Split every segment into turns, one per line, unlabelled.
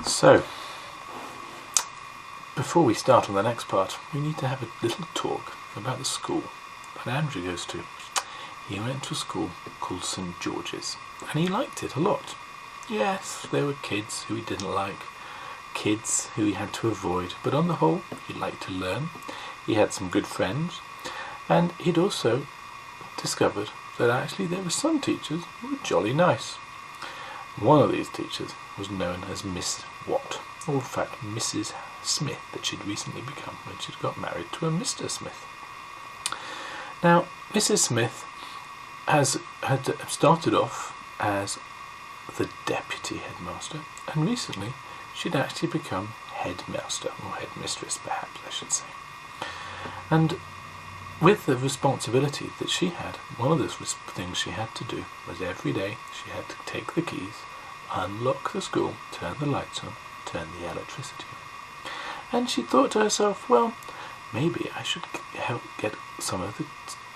So, before we start on the next part, we need to have a little talk about the school that Andrew goes to. He went to a school called St. George's, and he liked it a lot. Yes, there were kids who he didn't like, kids who he had to avoid, but on the whole, he liked to learn. He had some good friends, and he'd also discovered that actually there were some teachers who were jolly nice. One of these teachers was known as Miss Watt, or in fact Mrs. Smith, that she'd recently become when she'd got married to a Mr. Smith. Now, Mrs. Smith had started off as the deputy headmaster, and recently she'd actually become headmaster, or headmistress perhaps I should say. And with the responsibility that she had, one of the things she had to do was every day she had to take the keys, unlock the school, turn the lights on, turn the electricity on. And she thought to herself, well, maybe I should help get some of the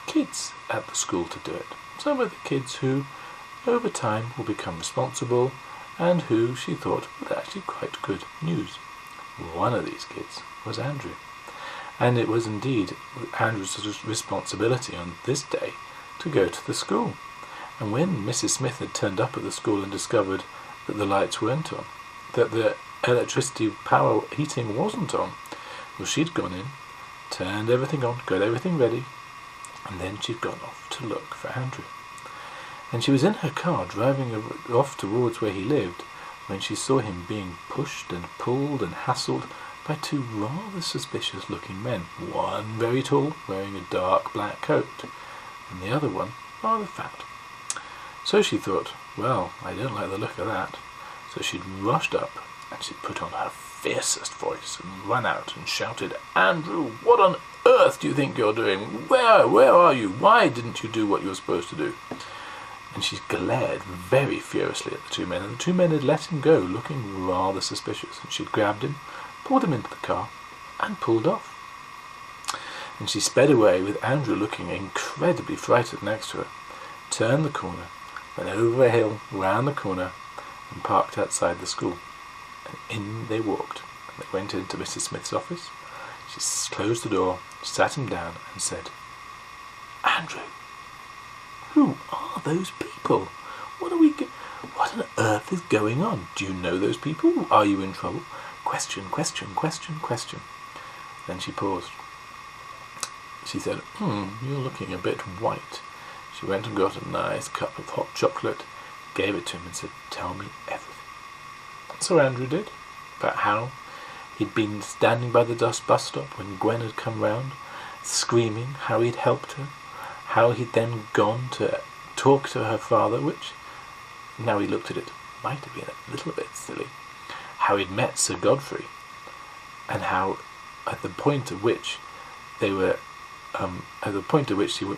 kids at the school to do it. Some of the kids who, over time, will become responsible and who she thought were actually quite good news. One of these kids was Andrew. And it was indeed Andrew's responsibility on this day to go to the school. And when Mrs. Smith had turned up at the school and discovered that the lights weren't on, that the electricity power heating wasn't on, well, she'd gone in, turned everything on, got everything ready, and then she'd gone off to look for Andrew. And she was in her car driving off towards where he lived when she saw him being pushed and pulled and hassled by two rather suspicious-looking men, one very tall, wearing a dark black coat, and the other one rather fat. So she thought, well, I don't like the look of that. So she'd rushed up, and she'd put on her fiercest voice and run out and shouted, "Andrew, what on earth do you think you're doing? Where are you? Why didn't you do what you were supposed to do?" And she glared very furiously at the two men, and the two men had let him go, looking rather suspicious, and she'd grabbed him, pulled him into the car, and pulled off. And she sped away with Andrew looking incredibly frightened next to her, turned the corner, went over a hill, round the corner, and parked outside the school. And in they walked, and they went into Mrs. Smith's office. She closed the door, sat him down, and said, "Andrew, who are those people? What on earth is going on? Do you know those people? Are you in trouble? Question, question, question, question." Then she paused. She said, "You're looking a bit white." She went and got a nice cup of hot chocolate, gave it to him and said, "Tell me everything." So Andrew did, about how he'd been standing by the bus stop when Gwen had come round, screaming, how he'd helped her, how he'd then gone to talk to her father, which, now he looked at it, might have been a little bit silly, how he'd met Sir Godfrey, and how at the point at which he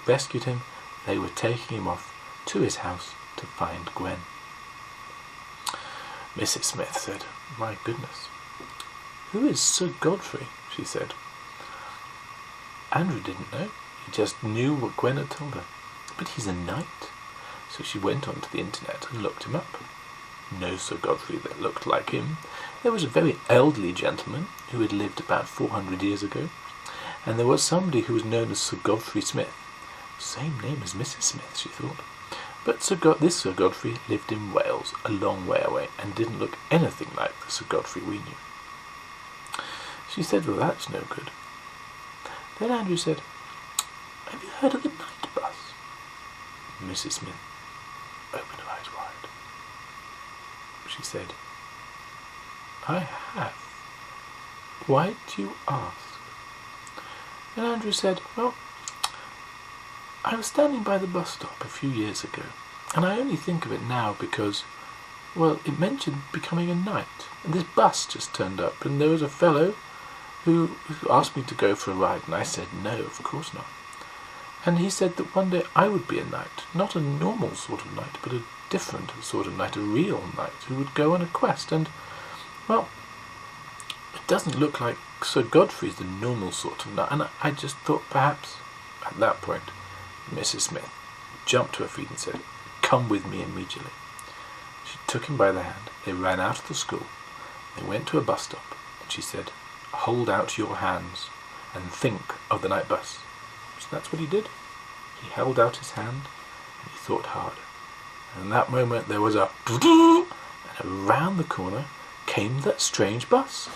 rescued him, they were taking him off to his house to find Gwen. Mrs. Smith said, "My goodness, who is Sir Godfrey?" she said. Andrew didn't know. He just knew what Gwen had told her. But he's a knight. So she went onto the internet and looked him up. No Sir Godfrey that looked like him. There was a very elderly gentleman who had lived about 400 years ago, and there was somebody who was known as Sir Godfrey Smith. Same name as Mrs. Smith, she thought. But this Sir Godfrey lived in Wales, a long way away, and didn't look anything like the Sir Godfrey we knew. She said, "Well, that's no good." Then Andrew said, "Have you heard of the night bus?" Mrs. Smith opened her eyes wide. She said, "I have. Why do you ask?" And Andrew said, "Well, I was standing by the bus stop a few years ago, and I only think of it now because, well, it mentioned becoming a knight, and this bus just turned up, and there was a fellow who asked me to go for a ride, and I said no, of course not. And he said that one day I would be a knight, not a normal sort of knight, but a different sort of knight, a real knight, who would go on a quest, and, well, it doesn't look like Sir Godfrey's the normal sort of knight, and I just thought perhaps." At that point, Mrs. Smith jumped to her feet and said, "Come with me immediately." She took him by the hand. They ran out of the school, They went to a bus stop, and she said, "Hold out your hands and think of the night bus." So that's what he did. He held out his hand and he thought hard. And in that moment there was a doo-doo, and around the corner came that strange bus.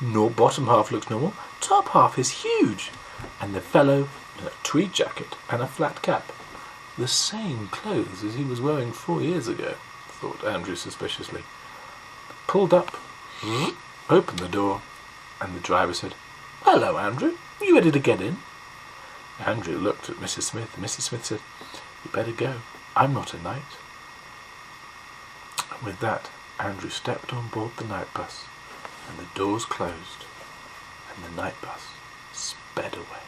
No, bottom half looks normal, top half is huge, and the fellow in a tweed jacket and a flat cap. The same clothes as he was wearing 4 years ago, thought Andrew suspiciously. Pulled up, opened the door, and the driver said, "Hello, Andrew, are you ready to get in?" Andrew looked at Mrs. Smith, and Mrs. Smith said, "You better go, I'm not a knight." And with that, Andrew stepped on board the night bus, and the doors closed, and the night bus sped away.